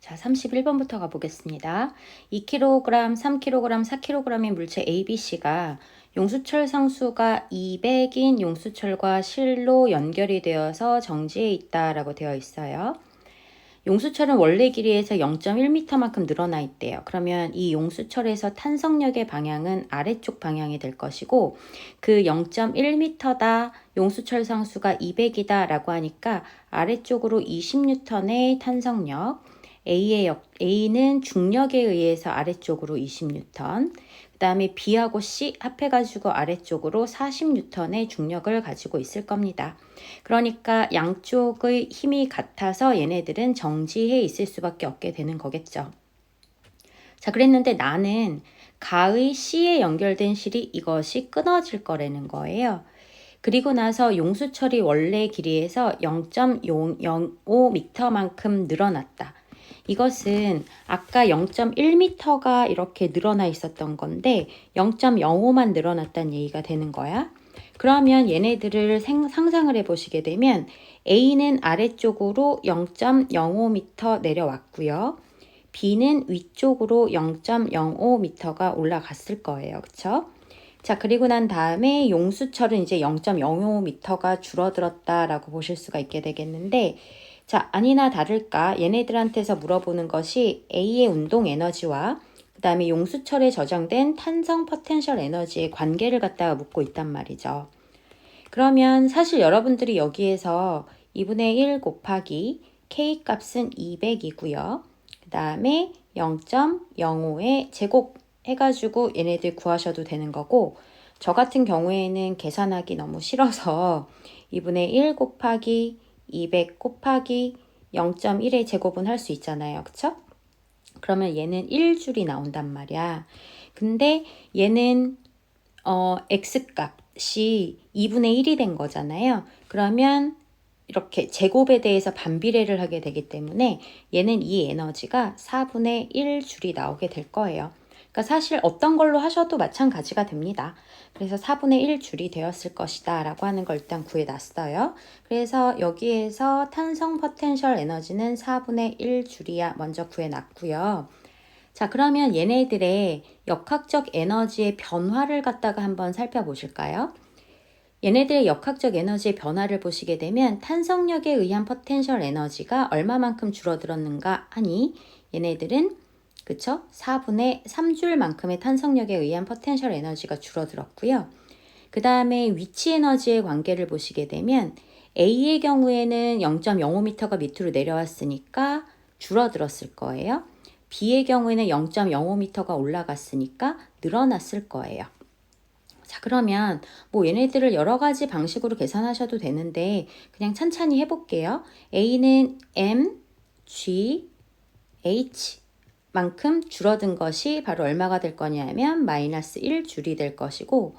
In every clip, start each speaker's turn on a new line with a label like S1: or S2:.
S1: 자, 31번부터 가보겠습니다. 2kg, 3kg, 4kg의 물체 ABC가 용수철 상수가 200인 용수철과 실로 연결이 되어서 정지해 있다라고 되어 있어요. 용수철은 원래 길이에서 0.1m만큼 늘어나 있대요. 그러면 이 용수철에서 탄성력의 방향은 아래쪽 방향이 될 것이고 그 0.1m다, 용수철 상수가 200이다 라고 하니까 아래쪽으로 20N의 탄성력, A는 중력에 의해서 아래쪽으로 20N, 그 다음에 B하고 C 합해가지고 아래쪽으로 40N의 중력을 가지고 있을 겁니다. 그러니까 양쪽의 힘이 같아서 얘네들은 정지해 있을 수밖에 없게 되는 거겠죠. 자, 그랬는데 나는 가의 C에 연결된 실이 이것이 끊어질 거라는 거예요. 그리고 나서 용수철이 원래 길이에서 0.005m만큼 늘어났다. 이것은 아까 0.1m가 이렇게 늘어나 있었던 건데 0.05만 늘어났다는 얘기가 되는 거야. 그러면 얘네들을 상상을 해보시게 되면 A는 아래쪽으로 0.05m 내려왔고요. B는 위쪽으로 0.05m가 올라갔을 거예요. 그쵸? 자, 그리고 난 다음에 용수철은 이제 0.05m가 줄어들었다라고 보실 수가 있게 되겠는데, 자, 아니나 다를까 얘네들한테서 물어보는 것이 A의 운동 에너지와 그 다음에 용수철에 저장된 탄성 포텐셜 에너지의 관계를 갖다가 묻고 있단 말이죠. 그러면 사실 여러분들이 여기에서 2분의 1 곱하기 K 값은 200이고요. 그 다음에 0.05의 제곱 해가지고 얘네들 구하셔도 되는 거고, 저 같은 경우에는 계산하기 너무 싫어서 2분의 1 곱하기 200 곱하기 0.1의 제곱은 할 수 있잖아요. 그쵸? 그러면 얘는 1줄이 나온단 말이야. 근데 얘는 x값이 2분의 1이 된 거잖아요. 그러면 이렇게 제곱에 대해서 반비례를 하게 되기 때문에 얘는 이 에너지가 4분의 1줄이 나오게 될 거예요. 그러니까 사실 어떤 걸로 하셔도 마찬가지가 됩니다. 그래서 4분의 1줄이 되었을 것이다 라고 하는 걸 일단 구해놨어요. 그래서 여기에서 탄성 포텐셜 에너지는 4분의 1줄이야 먼저 구해놨고요. 자, 그러면 얘네들의 역학적 에너지의 변화를 갖다가 한번 살펴보실까요? 얘네들의 역학적 에너지의 변화를 보시게 되면 탄성력에 의한 포텐셜 에너지가 얼마만큼 줄어들었는가 하니 얘네들은 그쵸? 4분의 3줄만큼의 탄성력에 의한 포텐셜 에너지가 줄어들었고요. 그 다음에 위치 에너지의 관계를 보시게 되면 A의 경우에는 0.05m가 밑으로 내려왔으니까 줄어들었을 거예요. B의 경우에는 0.05m가 올라갔으니까 늘어났을 거예요. 자, 그러면 뭐 얘네들을 여러 가지 방식으로 계산하셔도 되는데 그냥 찬찬히 해볼게요. A는 M, G, H 만큼 줄어든 것이 바로 얼마가 될 거냐면 마이너스 1줄이 될 것이고,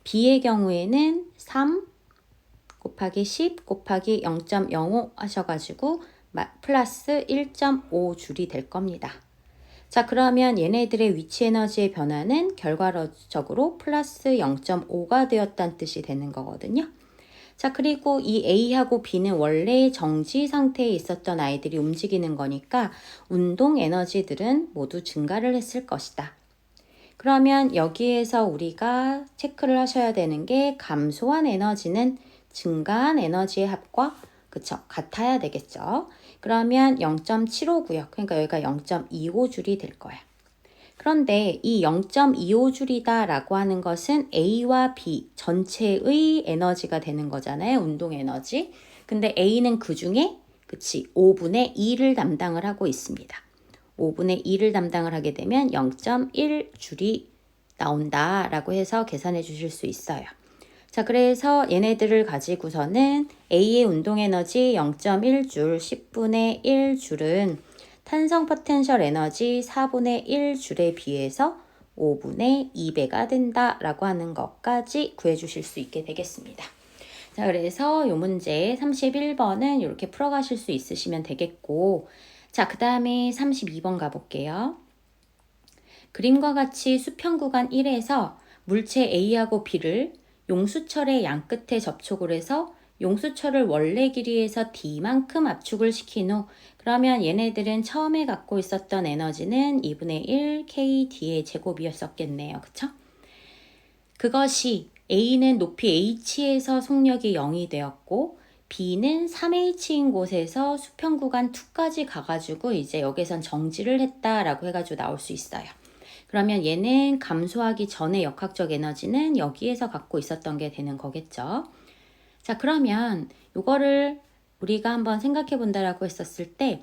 S1: B의 경우에는 3 곱하기 10 곱하기 0.05 하셔가지고 플러스 1.5줄이 될 겁니다. 자, 그러면 얘네들의 위치 에너지의 변화는 결과적으로 플러스 0.5가 되었다는 뜻이 되는 거거든요. 자, 그리고 이 A하고 B는 원래 정지 상태에 있었던 아이들이 움직이는 거니까 운동 에너지들은 모두 증가를 했을 것이다. 그러면 여기에서 우리가 체크를 하셔야 되는 게 감소한 에너지는 증가한 에너지의 합과 그쵸? 같아야 되겠죠. 그러면 0.75고요. 그러니까 여기가 0.25줄이 될 거야. 그런데 이 0.25줄이다 라고 하는 것은 A와 B 전체의 에너지가 되는 거잖아요. 운동 에너지. 근데 A는 그 중에 그치 5분의 2를 담당을 하고 있습니다. 5분의 2를 담당을 하게 되면 0.1줄이 나온다 라고 해서 계산해 주실 수 있어요. 자, 그래서 얘네들을 가지고서는 A의 운동 에너지 0.1줄, 10분의 1줄은 탄성 포텐셜 에너지 4분의 1줄에 비해서 5분의 2배가 된다라고 하는 것까지 구해주실 수 있게 되겠습니다. 자, 그래서 이 문제 31번은 이렇게 풀어가실 수 있으시면 되겠고, 자, 그 다음에 32번 가볼게요. 그림과 같이 수평 구간 1에서 물체 A하고 B를 용수철의 양끝에 접촉을 해서 용수철을 원래 길이에서 D만큼 압축을 시킨 후 그러면 얘네들은 처음에 갖고 있었던 에너지는 2분의 1 KD의 제곱이었었겠네요. 그쵸? 그것이 A는 높이 H에서 속력이 0이 되었고 B는 3H인 곳에서 수평 구간 2까지 가가지고 이제 여기선 정지를 했다라고 해가지고 나올 수 있어요. 그러면 얘는 감소하기 전에 역학적 에너지는 여기에서 갖고 있었던 게 되는 거겠죠. 자, 그러면 이거를 우리가 한번 생각해 본다라고 했었을 때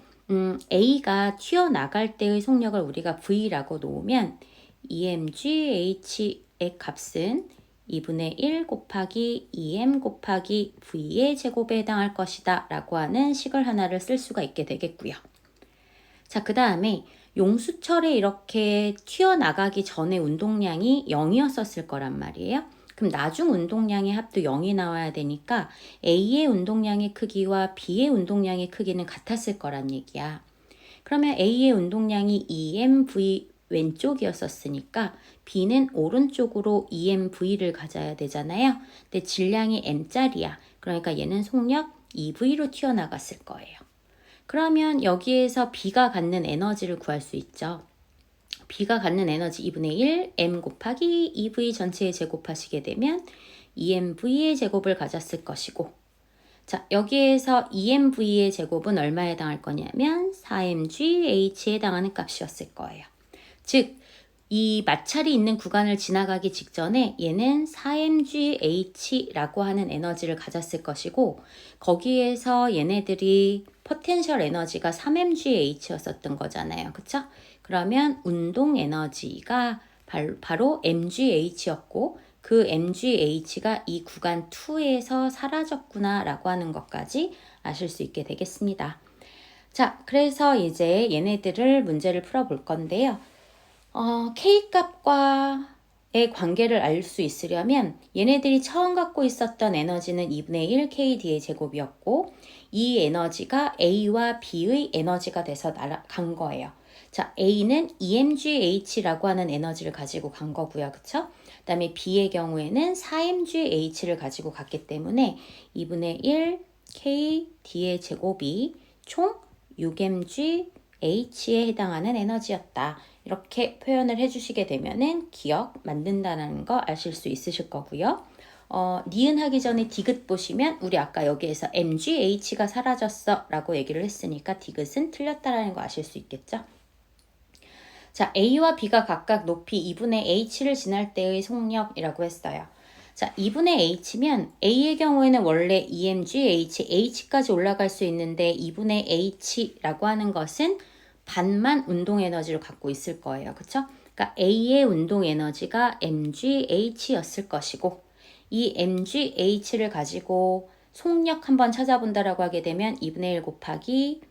S1: A가 튀어나갈 때의 속력을 우리가 V라고 놓으면 EmGH의 값은 2분의 1 곱하기 2m 곱하기 V의 제곱에 해당할 것이다 라고 하는 식을 하나를 쓸 수가 있게 되겠고요. 자, 그 다음에 용수철에 이렇게 튀어나가기 전에 운동량이 0이었었을 거란 말이에요. 그럼 나중 운동량의 합도 0이 나와야 되니까 A의 운동량의 크기와 B의 운동량의 크기는 같았을 거란 얘기야. 그러면 A의 운동량이 2mv 왼쪽이었었으니까 B는 오른쪽으로 2mv를 가져야 되잖아요. 근데 질량이 m짜리야. 그러니까 얘는 속력 2v로 튀어나갔을 거예요. 그러면 여기에서 B가 갖는 에너지를 구할 수 있죠. B가 갖는 에너지 2분의 1 m 곱하기 2v 전체에 제곱하시게 되면 2mv의 제곱을 가졌을 것이고 자, 여기에서 2mv의 제곱은 얼마에 해당할 거냐면 4mgh에 해당하는 값이었을 거예요. 즉, 이 마찰이 있는 구간을 지나가기 직전에 얘는 4mgh라고 하는 에너지를 가졌을 것이고 거기에서 얘네들이 포텐셜 에너지가 3mgh였었던 거잖아요. 그쵸? 그러면 운동 에너지가 바로 mgh였고 그 mgh가 이 구간 2에서 사라졌구나 라고 하는 것까지 아실 수 있게 되겠습니다. 자, 그래서 이제 얘네들을 문제를 풀어볼 건데요. K값과의 관계를 알 수 있으려면 얘네들이 처음 갖고 있었던 에너지는 2분의 1 KD의 제곱이었고 이 에너지가 A와 B의 에너지가 돼서 날아간 거예요. 자, A는 EmGH라고 하는 에너지를 가지고 간 거고요. 그쵸? 그 다음에 B의 경우에는 4mgh를 가지고 갔기 때문에 2분의 1 KD의 제곱이 총 6mgh에 해당하는 에너지였다. 이렇게 표현을 해주시게 되면은 기억 만든다는 거 아실 수 있으실 거고요. 니은 하기 전에 디귿 보시면 우리 아까 여기에서 mgh가 사라졌어 라고 얘기를 했으니까 디귿은 틀렸다라는 거 아실 수 있겠죠. 자, A와 B가 각각 높이 2분의 H를 지날 때의 속력이라고 했어요. 자, 2분의 H면 A의 경우에는 원래 EmGH, H까지 올라갈 수 있는데 2분의 H라고 하는 것은 반만 운동 에너지를 갖고 있을 거예요. 그쵸? 그러니까 A의 운동 에너지가 mgh였을 것이고 이 mgh를 가지고 속력 한번 찾아본다라고 하게 되면 2분의 1 곱하기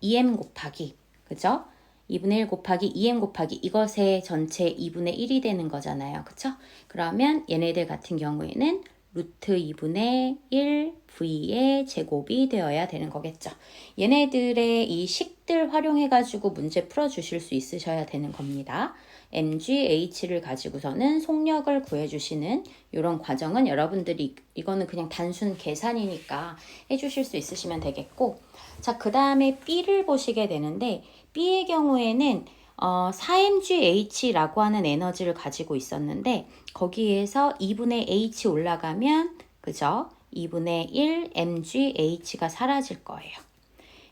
S1: 2m 곱하기 그죠? 2분의 1 곱하기 2m 곱하기 이것의 전체 2분의 1이 되는 거잖아요. 그쵸? 그러면 얘네들 같은 경우에는 루트 2분의 1 V의 제곱이 되어야 되는 거겠죠. 얘네들의 이 식들 활용해가지고 문제 풀어주실 수 있으셔야 되는 겁니다. mgh를 가지고서는 속력을 구해주시는 이런 과정은 여러분들이 이거는 그냥 단순 계산이니까 해주실 수 있으시면 되겠고 자, 그 다음에 B를 보시게 되는데 B의 경우에는 4mgh라고 하는 에너지를 가지고 있었는데 거기에서 2분의 h 올라가면 그죠? 2분의 1 mgh가 사라질 거예요.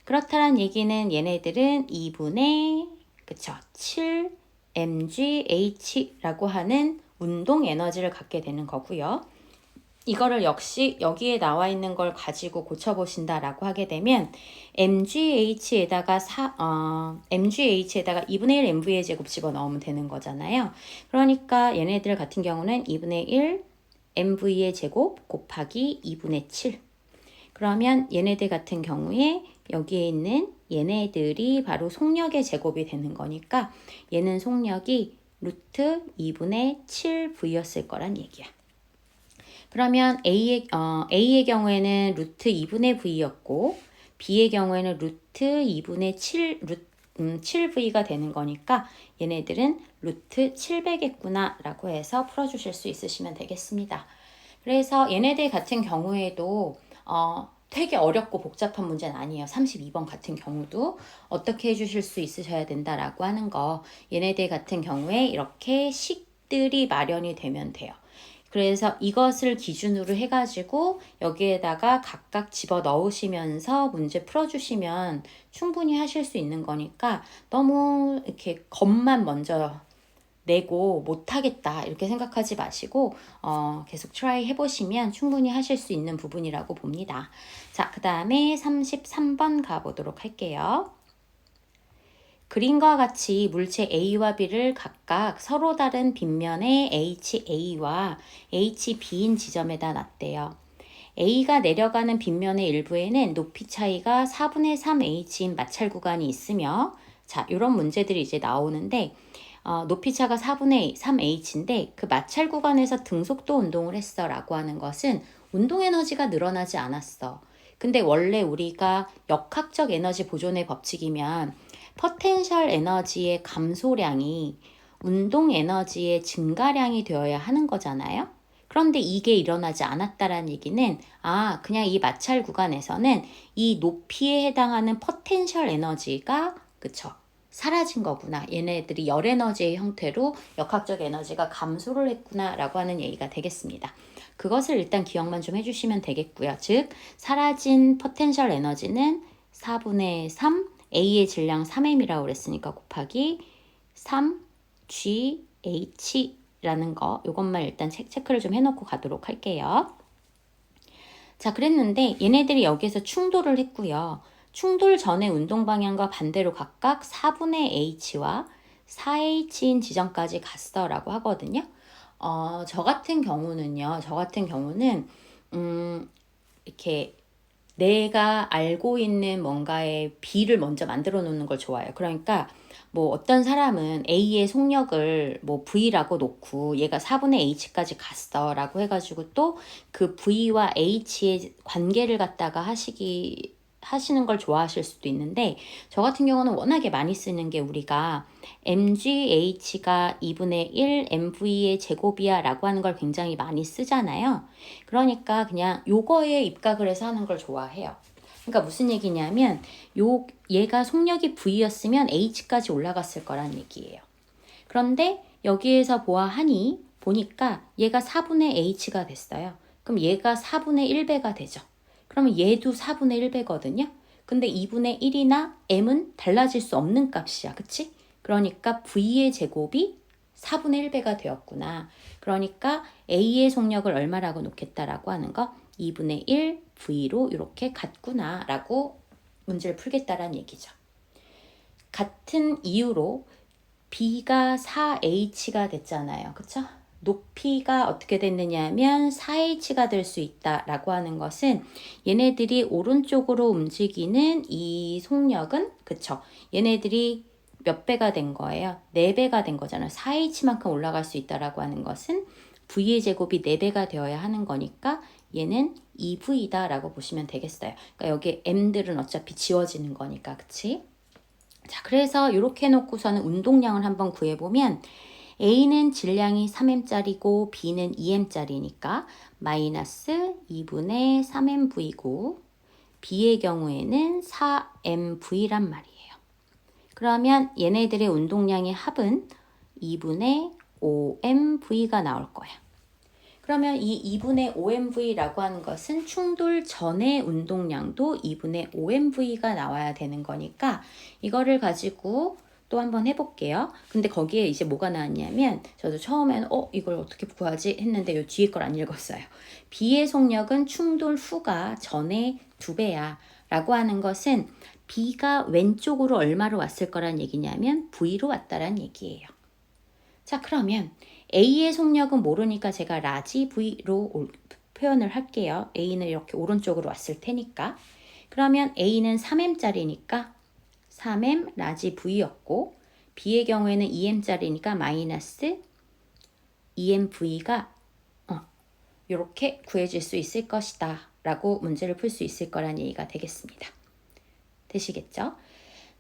S1: 그렇다는 얘기는 얘네들은 2분의 그쵸? 7 mgh라고 하는 운동 에너지를 갖게 되는 거고요. 이거를 역시 여기에 나와 있는 걸 가지고 고쳐보신다라고 하게 되면 mgh에다가 2분의 1 mv의 제곱 집어넣으면 되는 거잖아요. 그러니까 얘네들 같은 경우는 2분의 1 mv의 제곱 곱하기 2분의 7. 그러면 얘네들 같은 경우에 여기에 있는 얘네들이 바로 속력의 제곱이 되는 거니까 얘는 속력이 루트 2분의 7v였을 거란 얘기야. 그러면 A의 경우에는 루트 2분의 V였고 B의 경우에는 루트 2분의 7V가 되는 거니까 얘네들은 루트 700겠구나 라고 해서 풀어주실 수 있으시면 되겠습니다. 그래서 얘네들 같은 경우에도 되게 어렵고 복잡한 문제는 아니에요. 32번 같은 경우도 어떻게 해주실 수 있으셔야 된다라고 하는 거, 얘네들 같은 경우에 이렇게 식들이 마련이 되면 돼요. 그래서 이것을 기준으로 해가지고 여기에다가 각각 집어 넣으시면서 문제 풀어주시면 충분히 하실 수 있는 거니까 너무 이렇게 겁만 먼저 내고 못하겠다 이렇게 생각하지 마시고 계속 트라이 해보시면 충분히 하실 수 있는 부분이라고 봅니다. 자, 그 다음에 33번 가보도록 할게요. 그림과 같이 물체 A와 B를 각각 서로 다른 빗면에 HA와 HB인 지점에다 놨대요. A가 내려가는 빗면의 일부에는 높이 차이가 4분의 3H인 마찰 구간이 있으며, 자, 이런 문제들이 이제 나오는데 높이 차가 4분의 3H인데 그 마찰 구간에서 등속도 운동을 했어 라고 하는 것은 운동 에너지가 늘어나지 않았어. 근데 원래 우리가 역학적 에너지 보존의 법칙이면 포텐셜 에너지의 감소량이 운동 에너지의 증가량이 되어야 하는 거잖아요. 그런데 이게 일어나지 않았다라는 얘기는 그냥 이 마찰 구간에서는 이 높이에 해당하는 포텐셜 에너지가 그쵸? 사라진 거구나. 얘네들이 열 에너지의 형태로 역학적 에너지가 감소를 했구나 라고 하는 얘기가 되겠습니다. 그것을 일단 기억만 좀 해주시면 되겠고요. 즉 사라진 포텐셜 에너지는 4분의 3 A의 질량 3m이라고 그랬으니까 곱하기 3GH라는 거, 이것만 일단 체크를 좀 해놓고 가도록 할게요. 자, 그랬는데 얘네들이 여기에서 충돌을 했고요. 충돌 전의 운동 방향과 반대로 각각 4분의 H와 4H인 지점까지 갔어 라고 하거든요. 저 같은 경우는 이렇게 내가 알고 있는 뭔가의 B를 먼저 만들어 놓는 걸 좋아해요. 그러니까 뭐 어떤 사람은 A의 속력을 뭐 V라고 놓고 얘가 4분의 H까지 갔어 라고 해가지고 또 그 V와 H의 관계를 갖다가 하시는 걸 좋아하실 수도 있는데, 저 같은 경우는 워낙에 많이 쓰는 게 우리가 MGH가 2분의 1 MV의 제곱이야 라고 하는 걸 굉장히 많이 쓰잖아요. 그러니까 그냥 요거에 입각을 해서 하는 걸 좋아해요. 그러니까 무슨 얘기냐면 얘가 속력이 V였으면 H까지 올라갔을 거란 얘기예요. 그런데 여기에서 보니까 얘가 4분의 H가 됐어요. 그럼 얘가 4분의 1배가 되죠. 그러면 얘도 4분의 1배거든요. 근데 2분의 1이나 m은 달라질 수 없는 값이야. 그치? 그러니까 V의 제곱이 4분의 1배가 되었구나. 그러니까 A의 속력을 얼마라고 놓겠다라고 하는 거 2분의 1 V로 이렇게 같구나 라고 문제를 풀겠다라는 얘기죠. 같은 이유로 B가 4H가 됐잖아요. 그쵸? 높이가 어떻게 됐느냐 하면 4H가 될 수 있다라고 하는 것은 얘네들이 오른쪽으로 움직이는 이 속력은 그쵸? 얘네들이 몇 배가 된 거예요? 4배가 된 거잖아요. 4H만큼 올라갈 수 있다라고 하는 것은 V의 제곱이 4배가 되어야 하는 거니까 얘는 2V다 라고 보시면 되겠어요. 그러니까 여기 M들은 어차피 지워지는 거니까, 그치? 자, 그래서 이렇게 해놓고서는 운동량을 한번 구해보면 A는 질량이 3m짜리고 B는 2m짜리니까 마이너스 2분의 3mV고 B의 경우에는 4mV란 말이에요. 그러면 얘네들의 운동량의 합은 2분의 5mV가 나올 거야. 그러면 이 2분의 5mV라고 하는 것은 충돌 전의 운동량도 2분의 5mV가 나와야 되는 거니까 이거를 가지고 또 한번 해볼게요. 근데 거기에 이제 뭐가 나왔냐면 저도 처음에는 이걸 어떻게 구하지 했는데 요 뒤에 걸 안 읽었어요. B의 속력은 충돌 후가 전의 2배야 라고 하는 것은 B가 왼쪽으로 얼마로 왔을 거란 얘기냐면 V로 왔다란 얘기예요. 자, 그러면 A의 속력은 모르니까 제가 라지 V로 표현을 할게요. A는 이렇게 오른쪽으로 왔을 테니까. 그러면 A는 3m짜리니까 3m 라지 V였고 B의 경우에는 2m짜리니까 마이너스 2mV가 이렇게 구해질 수 있을 것이다 라고 문제를 풀 수 있을 거란 얘기가 되겠습니다. 되시겠죠?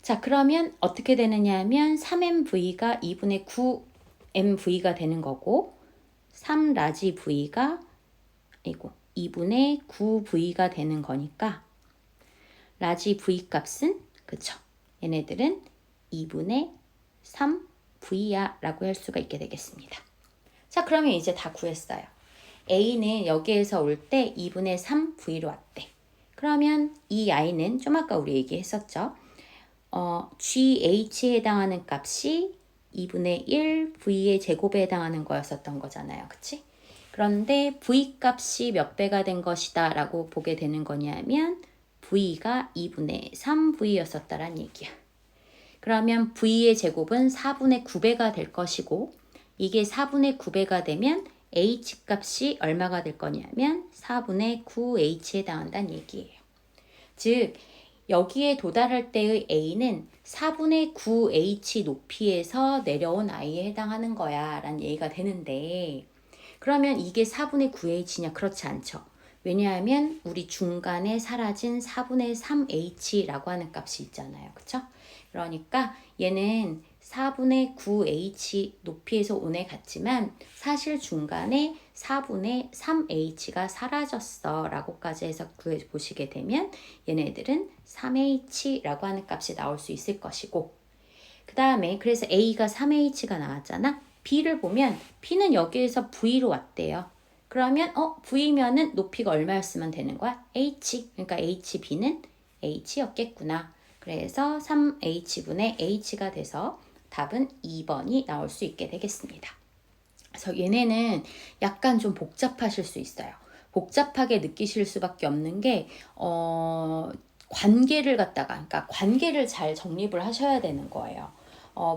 S1: 자, 그러면 어떻게 되느냐 하면 3mV가 2분의 9mV가 되는 거고 3라지 V가 2분의 9V가 되는 거니까 라지 V 값은 그쵸? 얘네들은 2분의 3V야 라고 할 수가 있게 되겠습니다. 자, 그러면 이제 다 구했어요. A는 여기에서 올 때 2분의 3V로 왔대. 그러면 이 I는 좀 아까 우리 얘기했었죠. GH에 해당하는 값이 2분의 1 V의 제곱에 해당하는 거였었던 거잖아요. 그치? 그런데 V 값이 몇 배가 된 것이다 라고 보게 되는 거냐면 V가 2분의 3V였었다란 얘기야. 그러면 V의 제곱은 4분의 9배가 될 것이고 이게 4분의 9배가 되면 H 값이 얼마가 될 거냐면 4분의 9H에 해당한다는 얘기예요. 즉 여기에 도달할 때의 A는 4분의 9H 높이에서 내려온 I에 해당하는 거야 라는 얘기가 되는데 그러면 이게 4분의 9H냐? 그렇지 않죠. 왜냐하면 우리 중간에 사라진 4분의 3H라고 하는 값이 있잖아요. 그쵸? 그러니까 얘는 4분의 9H 높이에서 온 애 같지만 사실 중간에 4분의 3H가 사라졌어 라고까지 해서 구해보시게 되면 얘네들은 3H라고 하는 값이 나올 수 있을 것이고 그 다음에 그래서 A가 3H가 나왔잖아. B를 보면 B는 여기에서 V로 왔대요. 그러면 V면은 높이가 얼마였으면 되는 거야? H. 그러니까 HB는 H였겠구나. 그래서 3H분의 H가 돼서 답은 2번이 나올 수 있게 되겠습니다. 그래서 얘네는 약간 좀 복잡하실 수 있어요. 복잡하게 느끼실 수밖에 없는 게 관계를 갖다가 그러니까 관계를 잘 정립을 하셔야 되는 거예요.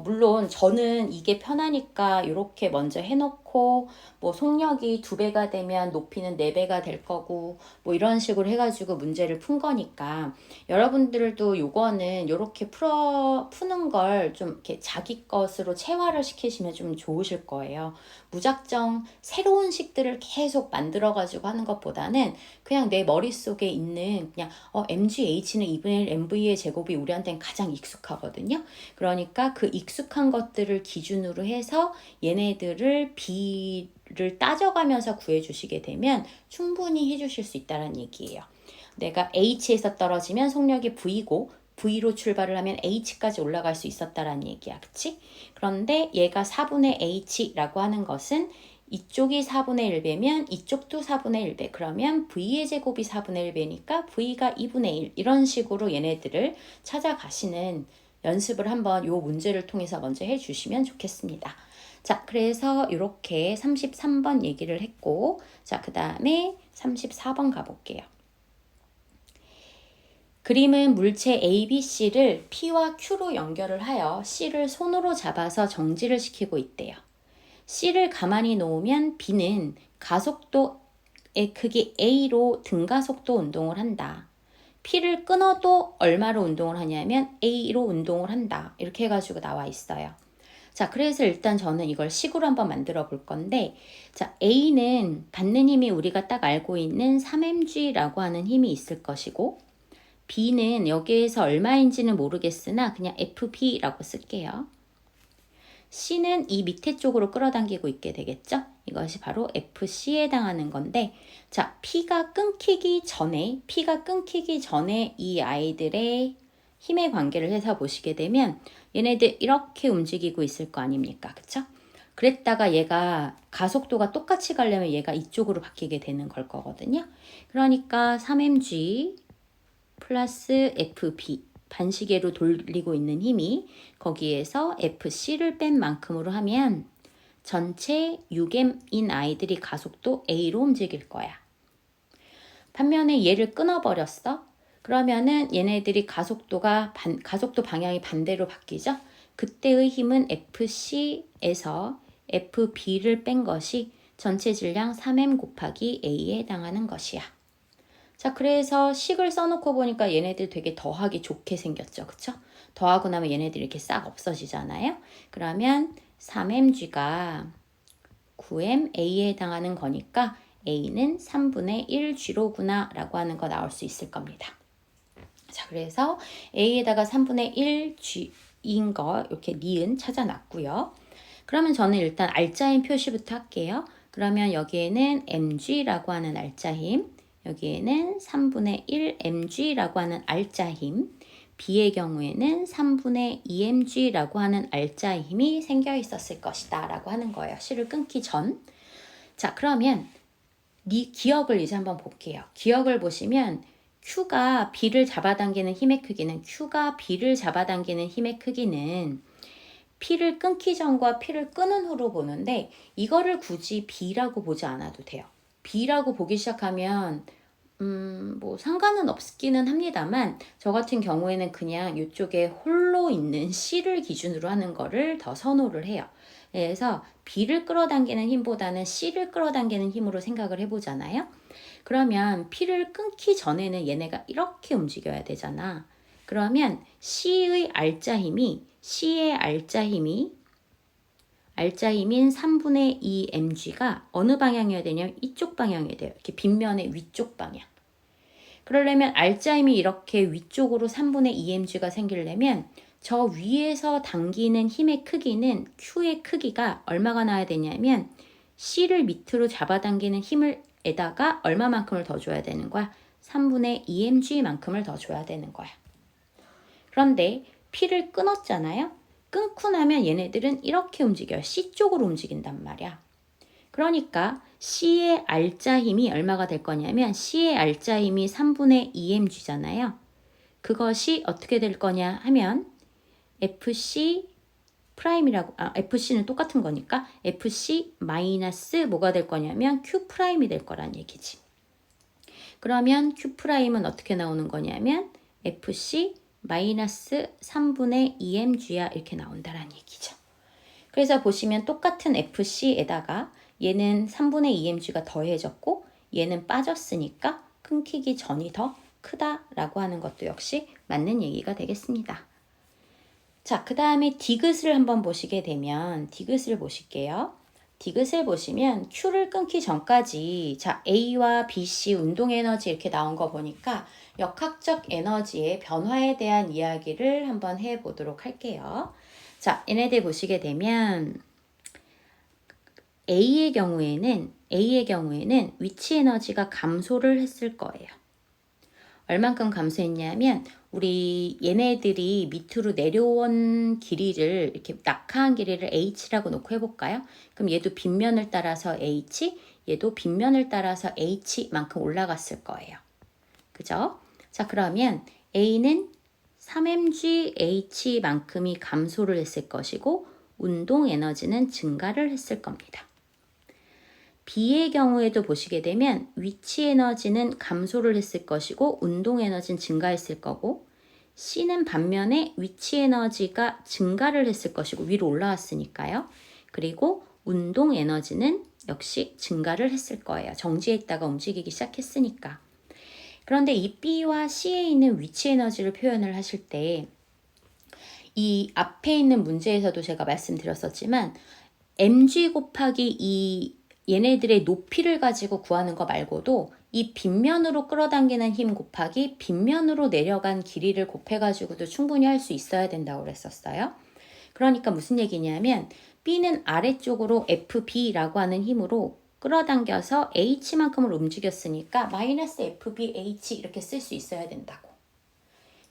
S1: 물론 저는 이게 편하니까 이렇게 먼저 해놓고 뭐 속력이 2배가 되면 높이는 4배가 될 거고 뭐 이런 식으로 해가지고 문제를 푼 거니까 여러분들도 요거는 이렇게 푸는 걸 좀 이렇게 자기 것으로 체화를 시키시면 좀 좋으실 거예요. 무작정 새로운 식들을 계속 만들어가지고 하는 것보다는 그냥 내 머릿속에 있는 그냥 MGH는 2분의 1 MV의 제곱이 우리한테는 가장 익숙하거든요. 그러니까 그 익숙한 것들을 기준으로 해서 얘네들을 B를 따져가면서 구해주시게 되면 충분히 해주실 수 있다는 얘기예요. 내가 H에서 떨어지면 속력이 V고 V로 출발을 하면 H까지 올라갈 수 있었다라는 얘기야. 그치? 그런데 얘가 4분의 H라고 하는 것은 이쪽이 4분의 1배면 이쪽도 4분의 1배. 그러면 V의 제곱이 4분의 1배니까 V가 2분의 1. 이런 식으로 얘네들을 찾아가시는 연습을 한번 요 문제를 통해서 먼저 해주시면 좋겠습니다. 자, 그래서 이렇게 33번 얘기를 했고, 자, 그 다음에 34번 가볼게요. 그림은 물체 A, B, C를 P와 Q로 연결을 하여 C를 손으로 잡아서 정지를 시키고 있대요. C를 가만히 놓으면 B는 가속도의 크기 A로 등가속도 운동을 한다. P를 끊어도 얼마로 운동을 하냐면 A로 운동을 한다. 이렇게 해가지고 나와 있어요. 자, 그래서 일단 저는 이걸 식으로 한번 만들어 볼 건데, 자, A는 받는 힘이 우리가 딱 알고 있는 3mg라고 하는 힘이 있을 것이고, B는 여기에서 얼마인지는 모르겠으나 그냥 FP라고 쓸게요. C는 이 밑에 쪽으로 끌어당기고 있게 되겠죠? 이것이 바로 FC에 해당하는 건데, 자, P가 끊기기 전에 이 아이들의 힘의 관계를 해서 보시게 되면 얘네들 이렇게 움직이고 있을 거 아닙니까? 그쵸? 그랬다가 얘가 가속도가 똑같이 가려면 얘가 이쪽으로 바뀌게 되는 걸 거거든요. 그러니까 3mg 플러스 FP 반시계로 돌리고 있는 힘이 거기에서 FC를 뺀 만큼으로 하면 전체 6m인 아이들이 가속도 A로 움직일 거야. 반면에 얘를 끊어버렸어. 그러면은 얘네들이 가속도 방향이 반대로 바뀌죠. 그때의 힘은 FC에서 FB를 뺀 것이 전체 질량 3m 곱하기 A에 해당하는 것이야. 자, 그래서 식을 써놓고 보니까 얘네들 되게 더하기 좋게 생겼죠. 그쵸? 더하고 나면 얘네들이 이렇게 싹 없어지잖아요. 그러면 3mg가 9m A에 해당하는 거니까 A는 3분의 1g로구나 라고 하는 거 나올 수 있을 겁니다. 자, 그래서 A에다가 3분의 1g인 거 이렇게 니은 찾아놨고요. 그러면 저는 일단 알짜힘 표시부터 할게요. 그러면 여기에는 mg라고 하는 알짜힘, 여기에는 3분의 1 mg라고 하는 알짜 힘, B의 경우에는 3분의 2mg라고 하는 알짜 힘이 생겨 있었을 것이다 라고 하는 거예요. C를 끊기 전. 자, 그러면 기억을 이제 한번 볼게요. 기억을 보시면 Q가 B를 잡아당기는 힘의 크기는 Q가 B를 잡아당기는 힘의 크기는 P를 끊기 전과 P를 끄는 후로 보는데 이거를 굳이 B라고 보지 않아도 돼요. B라고 보기 시작하면 뭐 상관은 없기는 합니다만 저 같은 경우에는 그냥 이쪽에 홀로 있는 C를 기준으로 하는 거를 더 선호를 해요. 그래서 B를 끌어당기는 힘보다는 C를 끌어당기는 힘으로 생각을 해보잖아요. 그러면 P를 끊기 전에는 얘네가 이렇게 움직여야 되잖아. 그러면 C의 알짜 힘이 C의 알짜 힘인 3분의 2 mg가 어느 방향이어야 되냐면 이쪽 방향이 돼요. 이렇게 빗면의 위쪽 방향. 그러려면 알짜 힘이 이렇게 위쪽으로 3분의 2 mg가 생기려면 저 위에서 당기는 힘의 크기는 Q의 크기가 얼마가 나야 되냐면 C를 밑으로 잡아당기는 힘을 에다가 얼마만큼을 더 줘야 되는 거야? 3분의 2mg만큼을 더 줘야 되는 거야. 그런데 P를 끊었잖아요. 끊고 나면 얘네들은 이렇게 움직여요. C 쪽으로 움직인단 말이야. 그러니까 C의 알짜 힘이 얼마가 될 거냐면 C의 알짜 힘이 3분의 2mg잖아요. 그것이 어떻게 될 거냐 하면 FC 프라임이라고, FC는 똑같은 거니까 FC 마이너스 뭐가 될 거냐면 Q 프라임이 될 거란 얘기지. 그러면 Q 프라임은 어떻게 나오는 거냐면 FC 마이너스 3분의 2mg야 이렇게 나온다란 얘기죠. 그래서 보시면 똑같은 FC에다가 얘는 3분의 2mg가 더해졌고 얘는 빠졌으니까 끊기기 전이 더 크다라고 하는 것도 역시 맞는 얘기가 되겠습니다. 자, 그 다음에 디귿을 한번 보시게 되면 디귿을 보실게요. 디귿을 보시면 Q를 끊기 전까지 자 A와 BC 운동 에너지 이렇게 나온 거 보니까 역학적 에너지의 변화에 대한 이야기를 한번 해보도록 할게요. 자, 얘네들 보시게 되면 A의 경우에는 위치 에너지가 감소를 했을 거예요. 얼만큼 감소했냐면 우리 얘네들이 밑으로 내려온 길이를 이렇게 낙하한 길이를 h라고 놓고 해볼까요? 그럼 얘도 빗면을 따라서 h, 얘도 빗면을 따라서 h만큼 올라갔을 거예요. 그죠? 자, 그러면 a는 3mgh만큼이 감소를 했을 것이고 운동 에너지는 증가를 했을 겁니다. B의 경우에도 보시게 되면 위치 에너지는 감소를 했을 것이고 운동 에너지는 증가했을 거고 C는 반면에 위치 에너지가 증가를 했을 것이고 위로 올라왔으니까요. 그리고 운동 에너지는 역시 증가를 했을 거예요. 정지해 있다가 움직이기 시작했으니까. 그런데 이 B와 C에 있는 위치 에너지를 표현을 하실 때 이 앞에 있는 문제에서도 제가 말씀드렸었지만 mg 곱하기 이 얘네들의 높이를 가지고 구하는 거 말고도 이 빗면으로 끌어당기는 힘 곱하기 빗면으로 내려간 길이를 곱해가지고도 충분히 할 수 있어야 된다고 그랬었어요. 그러니까 무슨 얘기냐면 B는 아래쪽으로 FB라고 하는 힘으로 끌어당겨서 H만큼을 움직였으니까 마이너스 FBH 이렇게 쓸 수 있어야 된다고.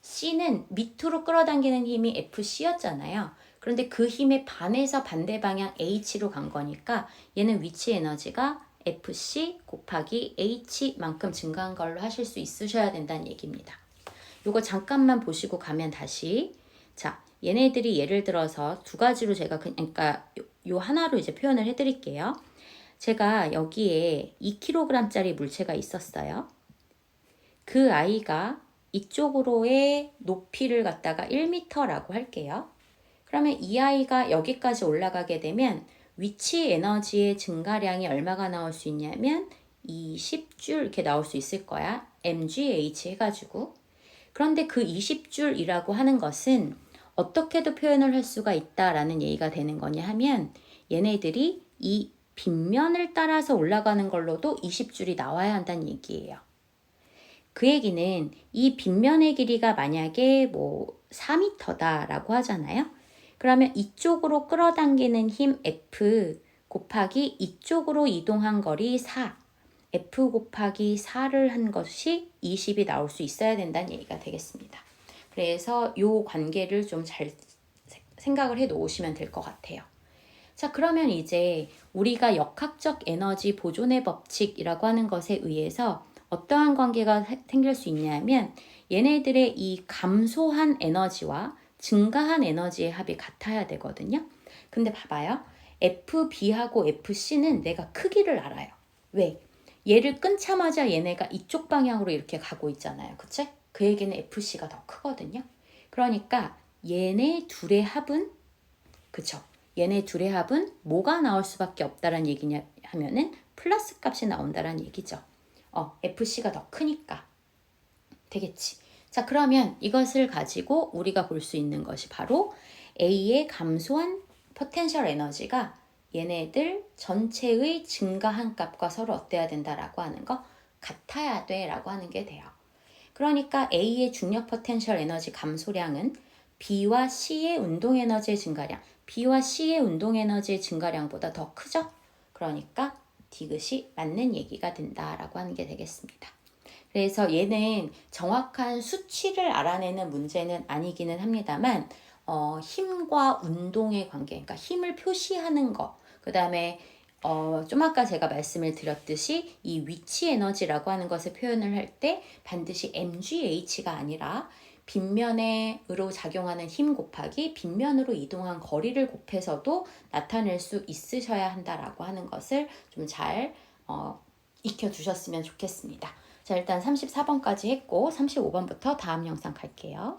S1: C는 밑으로 끌어당기는 힘이 FC였잖아요. 그런데 그 힘에 반해서 반대 방향 H로 간 거니까 얘는 위치 에너지가 FC 곱하기 H만큼 증가한 걸로 하실 수 있으셔야 된다는 얘기입니다. 요거 잠깐만 보시고 가면 다시 자 얘네들이 예를 들어서 두 가지로 제가 그러니까 요 하나로 이제 표현을 해드릴게요. 제가 여기에 2kg짜리 물체가 있었어요. 그 아이가 이쪽으로의 높이를 갖다가 1m라고 할게요. 그러면 이 아이가 여기까지 올라가게 되면 위치 에너지의 증가량이 얼마가 나올 수 있냐면 20줄 이렇게 나올 수 있을 거야. mgh 해가지고. 그런데 그 20줄이라고 하는 것은 어떻게도 표현을 할 수가 있다라는 얘기가 되는 거냐 하면 얘네들이 이 빗면을 따라서 올라가는 걸로도 20줄이 나와야 한다는 얘기예요. 그 얘기는 이 빗면의 길이가 만약에 뭐 4m다라고 하잖아요. 그러면 이쪽으로 끌어당기는 힘 F 곱하기 이쪽으로 이동한 거리 4. F 곱하기 4를 한 것이 20이 나올 수 있어야 된다는 얘기가 되겠습니다. 그래서 이 관계를 좀 잘 생각을 해 놓으시면 될 것 같아요. 자, 그러면 이제 우리가 역학적 에너지 보존의 법칙이라고 하는 것에 의해서 어떠한 관계가 생길 수 있냐면 얘네들의 이 감소한 에너지와 증가한 에너지의 합이 같아야 되거든요. 근데 봐봐요. FB하고 FC는 내가 크기를 알아요. 왜? 얘를 끊자마자 얘네가 이쪽 방향으로 이렇게 가고 있잖아요. 그치? 그 얘기는 FC가 더 크거든요. 그러니까 얘네 둘의 합은, 그쵸? 얘네 둘의 합은 뭐가 나올 수밖에 없다는 얘기냐 하면은 플러스 값이 나온다는 얘기죠. FC가 더 크니까. 되겠지. 자, 그러면 이것을 가지고 우리가 볼 수 있는 것이 바로 A의 감소한 포텐셜 에너지가 얘네들 전체의 증가한 값과 서로 어때야 된다라고 하는 거 같아야 돼라고 하는 게 돼요. 그러니까 A의 중력 포텐셜 에너지 감소량은 B와 C의 운동 에너지의 증가량, B와 C의 운동 에너지의 증가량보다 더 크죠? 그러니까 디귿이 맞는 얘기가 된다라고 하는 게 되겠습니다. 그래서 얘는 정확한 수치를 알아내는 문제는 아니기는 합니다만 힘과 운동의 관계, 그러니까 힘을 표시하는 거, 그 다음에 좀 아까 제가 말씀을 드렸듯이 이 위치 에너지라고 하는 것을 표현을 할 때 반드시 mgh가 아니라 빗면으로 작용하는 힘 곱하기 빗면으로 이동한 거리를 곱해서도 나타낼 수 있으셔야 한다라고 하는 것을 좀 잘 익혀두셨으면 좋겠습니다. 자, 일단 34번까지 했고 35번부터 다음 영상 갈게요.